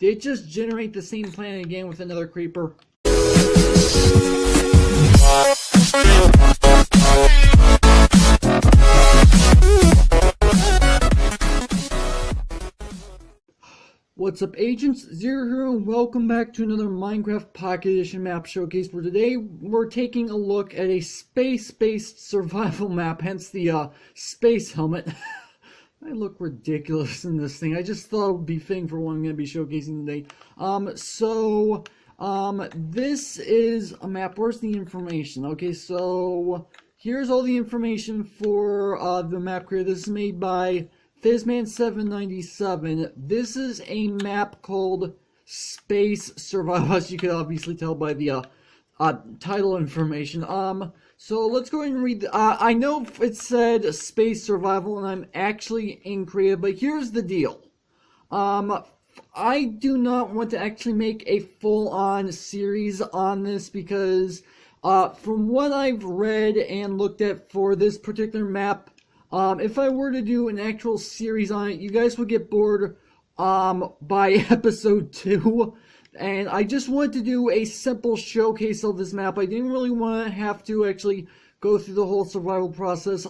Did it just generate the same planet again with another creeper? What's up, agents? Zero here, and welcome back to another Minecraft Pocket Edition map showcase, where today we're taking a look at a space-based survival map, hence the space helmet. I look ridiculous in this thing. I just thought it would be fitting for what I'm going to be showcasing today. This is a map. Where's the information? Okay, so here's all the information for the map creator. This is made by Fizzman797. This is a map called Space Survival, as you could obviously tell by the title information. So let's go ahead and read. I know it said Space Survival, and I'm actually in creative, but here's the deal. I do not want to actually make a full-on series on this because, from what I've read and looked at for this particular map, if I were to do an actual series on it, you guys would get bored by episode 2. And I just wanted to do a simple showcase of this map. I didn't really want to have to actually go through the whole survival process.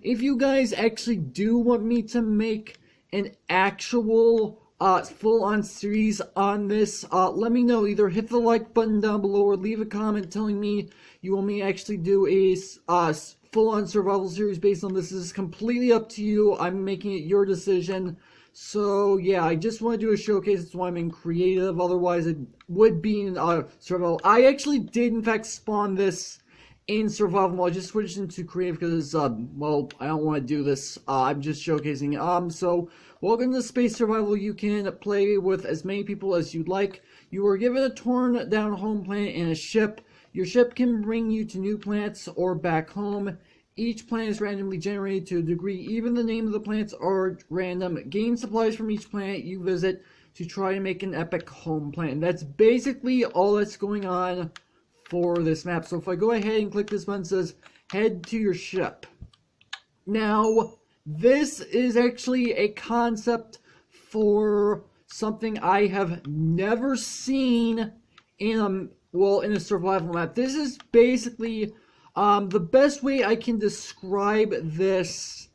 If you guys actually do want me to make an actual full-on series on this, let me know. Either hit the like button down below or leave a comment telling me you want me to actually do a full-on survival series based on this. This is completely up to you. I'm making it your decision. So yeah, I just want to do a showcase. That's why I'm in creative. Otherwise, it would be in survival. I actually did, in fact, spawn this in survival. I just switched into creative because, well, I don't want to do this. I'm just showcasing. So welcome to Space Survival. You can play with as many people as you'd like. You are given a torn down home planet and a ship. Your ship can bring you to new planets or back home. Each planet is randomly generated to a degree. Even the name of the planets are random. Gain supplies from each planet you visit to try to make an epic home planet. And that's basically all that's going on for this map. So if I go ahead and click this button, it says head to your ship. Now, this is actually a concept for something I have never seen in a survival map. This is basically the best way I can describe this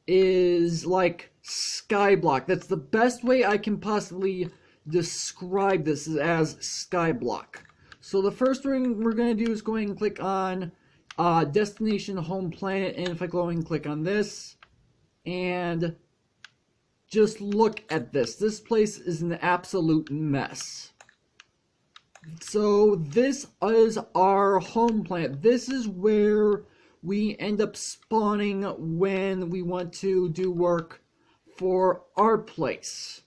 is like SKYBLOCK. That's the best way I can possibly describe this, as SKYBLOCK. So the first thing we're going to do is go ahead and click on Destination Home Planet. And if I go ahead and click on this and just look at this. This place is an absolute mess. So this is our home planet. This is where we end up spawning when we want to do work for our place.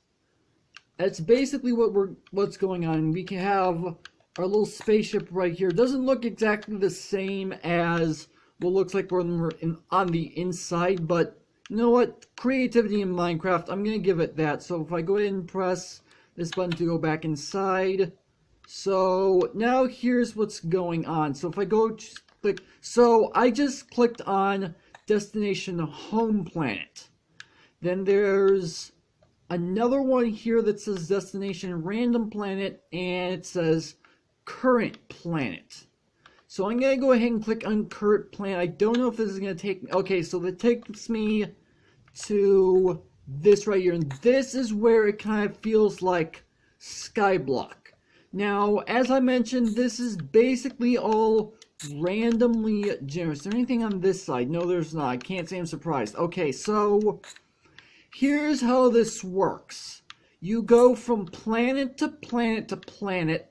That's basically what's going on. We can have our little spaceship right here. It doesn't look exactly the same as what looks like when we're on the inside, but you know what? Creativity in Minecraft, I'm gonna give it that. So if I go ahead and press this button to go back inside. So now here's what's going on. So if I go click, so I just clicked on Destination Home Planet. Then there's another one here that says Destination Random Planet, and it says Current Planet. So I'm going to go ahead and click on Current Planet. I don't know if this is going to take me, okay, so that takes me to this right here, and this is where it kind of feels like SKYBLOCK. Now, as I mentioned, this is basically all randomly generated. Is there anything on this side? No, there's not. I can't say I'm surprised. Okay, so here's how this works. You go from planet to planet to planet,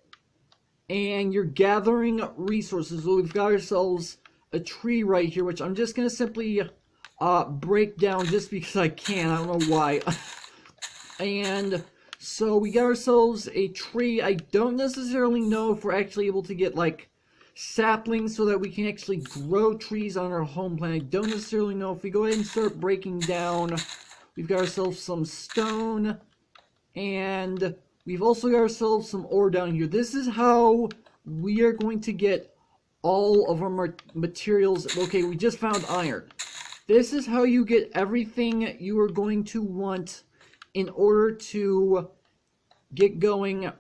and you're gathering resources. So we've got ourselves a tree right here, which I'm just going to simply break down just because I can. I don't know why. And so we got ourselves a tree. I don't necessarily know if we're actually able to get like saplings so that we can actually grow trees on our home planet. I don't necessarily know. If we go ahead and start breaking down, we've got ourselves some stone, and we've also got ourselves some ore down here. This is how we are going to get all of our materials. Okay, we just found iron. This is how you get everything you are going to want in order to get going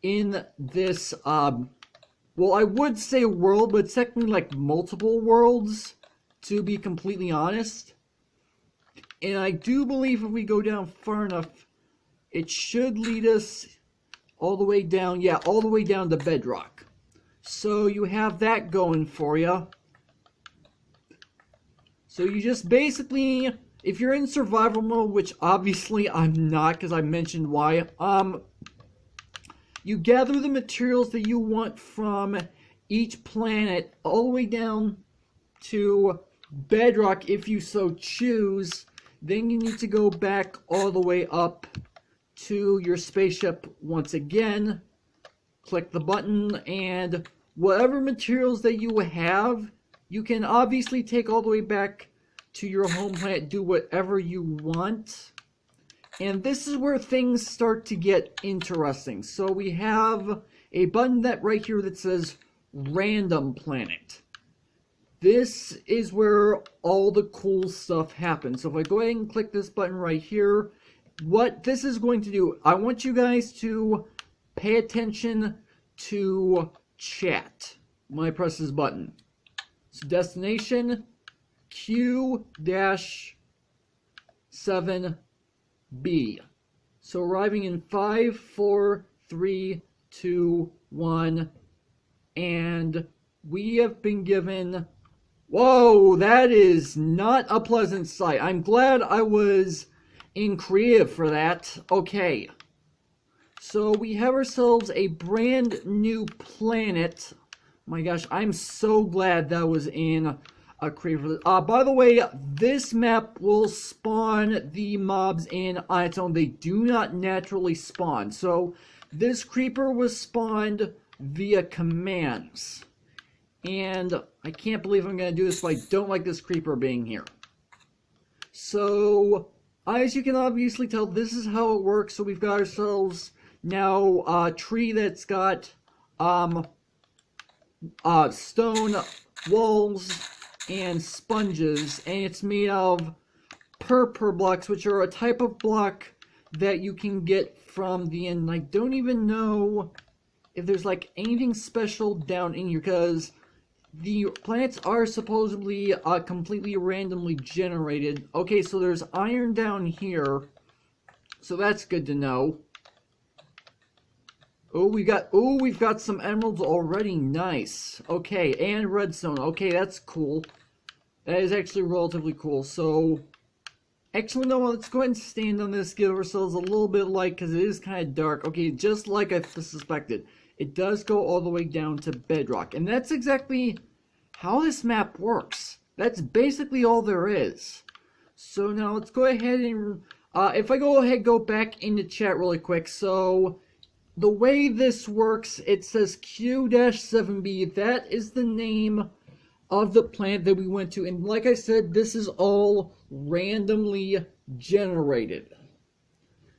in this, well, I would say world, but it's technically like multiple worlds, to be completely honest. And I do believe if we go down far enough, it should lead us all the way down, yeah, all the way down to Bedrock. So you have that going for you. So you just basically, if you're in survival mode, which obviously I'm not because I mentioned why, you gather the materials that you want from each planet all the way down to Bedrock if you so choose. Then you need to go back all the way up to your spaceship once again. Click the button, and whatever materials that you have, you can obviously take all the way back to your home planet, do whatever you want. And this is where things start to get interesting. So we have a button that right here that says Random Planet. This is where all the cool stuff happens. So if I go ahead and click this button right here, what this is going to do, I want you guys to pay attention to chat when I press this button. So destination Q-7B. So arriving in 5, 4, 3, 2, 1, and we have been given, whoa, that is not a pleasant sight. I'm glad I was in creative for that. Okay, so we have ourselves a brand new planet. My gosh, I'm so glad that was in a creative. By the way, this map will spawn the mobs in on its own. They do not naturally spawn. So this creeper was spawned via commands. And I can't believe I'm going to do this, but I don't like this creeper being here. So, as you can obviously tell, this is how it works. So we've got ourselves now a tree that's got stone walls and sponges, and it's made of purpur blocks, which are a type of block that you can get from the end. I don't even know if there's like anything special down in here, because the planets are supposedly completely randomly generated. Okay, so there's iron down here, so that's good to know. Oh, we've got some emeralds already. Nice. Okay, and redstone. Okay, that's cool. That is actually relatively cool. So, actually, no, let's go ahead and stand on this, give ourselves a little bit of light, because it is kind of dark. Okay, just like I suspected, it does go all the way down to Bedrock. And that's exactly how this map works. That's basically all there is. So now let's go ahead and, if I go back into chat really quick. So the way this works, it says Q-7B. That is the name of the planet that we went to. And like I said, this is all randomly generated.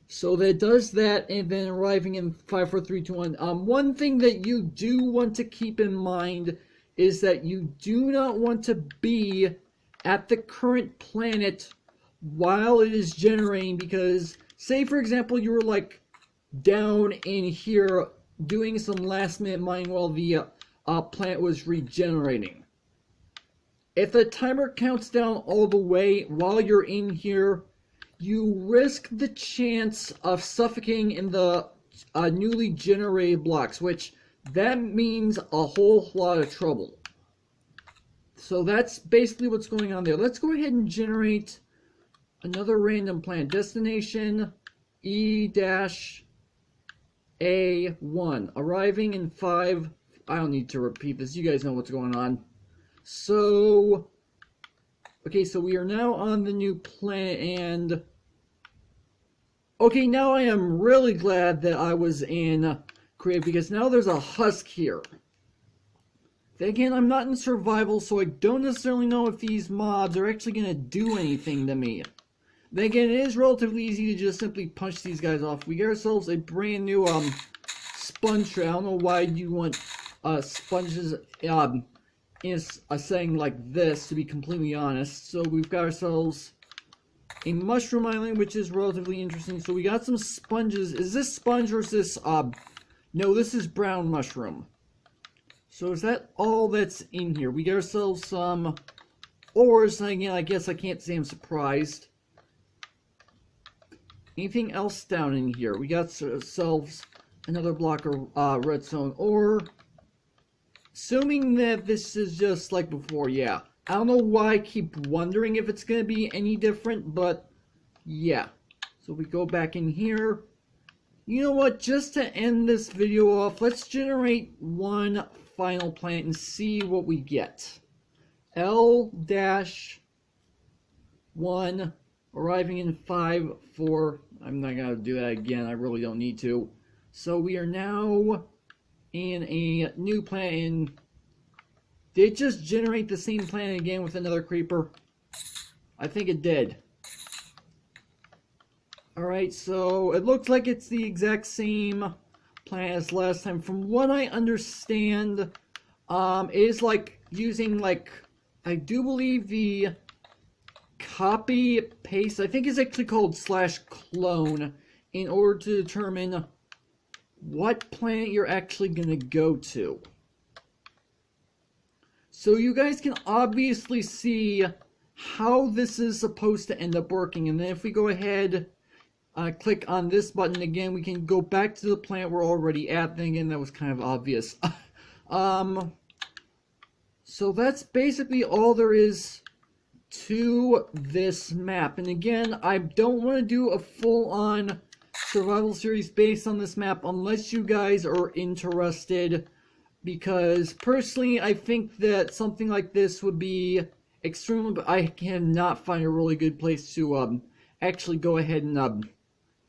So that does that, and then arriving in 5, 4, 3, 2, 1. One thing that you do want to keep in mind is that you do not want to be at the current planet while it is generating, because say for example you were like down in here doing some last minute mining while the planet was regenerating. If the timer counts down all the way while you're in here, you risk the chance of suffocating in the newly generated blocks, which that means a whole lot of trouble. So that's basically what's going on there. Let's go ahead and generate another random planet. Destination E-A1. Arriving in 5. I don't need to repeat this. You guys know what's going on. So, okay, so we are now on the new planet, and okay, now I am really glad that I was in creative, because now there's a husk here. Then again, I'm not in survival, so I don't necessarily know if these mobs are actually going to do anything to me. Then again, it is relatively easy to just simply punch these guys off. We get ourselves a brand new sponge tray. I don't know why you want sponges in a setting like this, to be completely honest. So we've got ourselves a mushroom island, which is relatively interesting. So we got some sponges. Is this sponge or is this, no, this is brown mushroom. So is that all that's in here? We got ourselves some ores. Again, I guess I can't say I'm surprised. Anything else down in here? We got ourselves another block of redstone ore. Assuming that this is just like before, yeah. I don't know why I keep wondering if it's going to be any different, but yeah. So we go back in here. You know what? Just to end this video off, let's generate one final planet and see what we get. L-1 arriving in 5, 4. I'm not going to do that again. I really don't need to. So we are now in a new planet. And did it just generate the same planet again with another creeper? I think it did. Alright, so it looks like it's the exact same planet as last time. From what I understand, it is like using like, I do believe the copy paste, I think it's actually called /clone, in order to determine what planet you're actually going to go to. So you guys can obviously see how this is supposed to end up working. And then if we go ahead, click on this button again, we can go back to the planet we're already at. Then again, that was kind of obvious. So that's basically all there is to this map. And again, I don't want to do a full-on survival series based on this map unless you guys are interested, because personally I think that something like this would be extremely, but I cannot find a really good place to actually go ahead and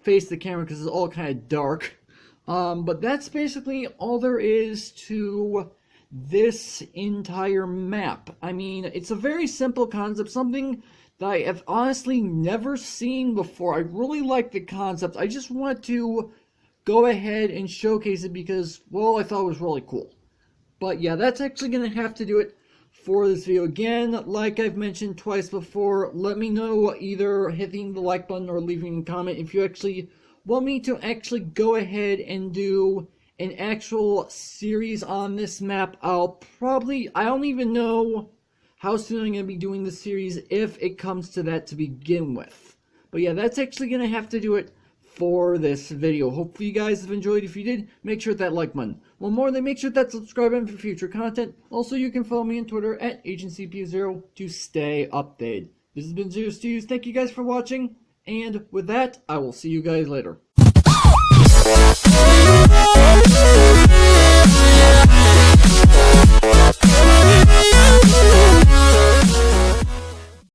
face the camera because it's all kind of dark. But that's basically all there is to this entire map. I mean, it's a very simple concept, something that I have honestly never seen before. I really like the concept. I just want to go ahead and showcase it because, well, I thought it was really cool. But yeah, that's actually going to have to do it for this video. Again, like I've mentioned twice before, let me know either hitting the like button or leaving a comment if you actually want me to actually go ahead and do an actual series on this map. I don't even know how soon I'm going to be doing this series if it comes to that to begin with. But yeah, that's actually going to have to do it for this video. Hopefully you guys have enjoyed. If you did, make sure that like button. One more, then make sure that subscribe button for future content. Also, you can follow me on Twitter at AgentCPU0 to stay updated. This has been Zero Studios. Thank you guys for watching, and with that, I will see you guys later.